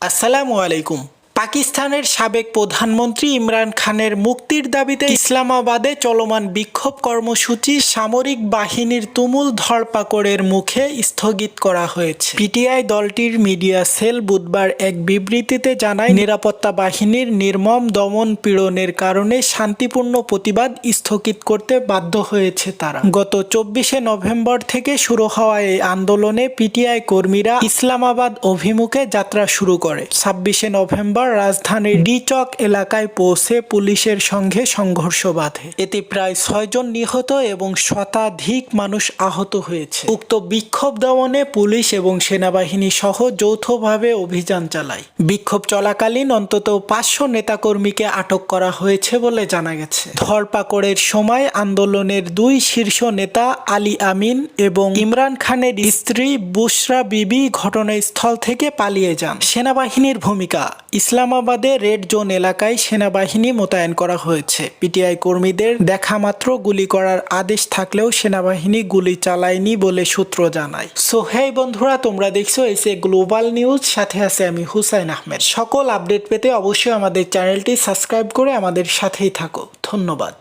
আসসালামু আলাইকুম। পাকিস্তানের সাবেক প্রধানমন্ত্রী ইমরান খানের মুক্তির দাবিতে ইসলামাবাদে চলমান বিক্ষোভ কর্মসূচি সামরিক বাহিনীর তুমুল ধরপাকড়ের মুখে স্থগিত করা হয়েছে। পিটিআই দলটির মিডিয়া সেল বুধবার এক বিবৃতিতে জানায়, নিরাপত্তা বাহিনীর নির্মম দমন পীড়নের কারণে শান্তিপূর্ণ প্রতিবাদ স্থগিত করতে বাধ্য হয়েছে তারা। গত 24শে নভেম্বর থেকে শুরু হওয়া এই আন্দোলনে পিটিআই কর্মীরা ইসলামাবাদ অভিমুখে যাত্রা শুরু করে। 26শে নভেম্বর রাজধানীর ডি চক এলাকায় পৌঁছে পুলিশের সঙ্গে সংঘর্ষ বাধে। এতে প্রায় 6 জন নিহত এবং শতাধিক মানুষ আহত হয়েছে। উক্ত বিক্ষোভ দমনে পুলিশ এবং সেনাবাহিনী সহ যৌথভাবে অভিযান চালায়। বিক্ষোভ চলাকালীন অন্তত 500 নেতাকর্মীকে আটক করা হয়েছে বলে জানা গেছে। ধরপাকড়ের সময় আন্দোলনের 2 শীর্ষ নেতা আলী আমিন এবং ইমরান খানের স্ত্রী বুশরা বিবি ঘটনাস্থল থেকে পালিয়ে যান। সেনাবাহিনীর ভূমিকা। ইসলামাবাদে রেড জোন এলাকায় সেনাবাহিনী মোতায়েন করা হয়েছে। পিটিআই কর্মীদের দেখা মাত্র গুলি করার আদেশ থাকলেও সেনাবাহিনী গুলি চালায়নি বলে সূত্র জানায়। সো হেই বন্ধুরা, তোমরা দেখছো এসে গ্লোবাল নিউজ, সাথে আছে আমি হুসাইন আহমেদ। সকল আপডেট পেতে অবশ্যই আমাদের চ্যানেলটি সাবস্ক্রাইব করে আমাদের সাথেই থাকো। ধন্যবাদ।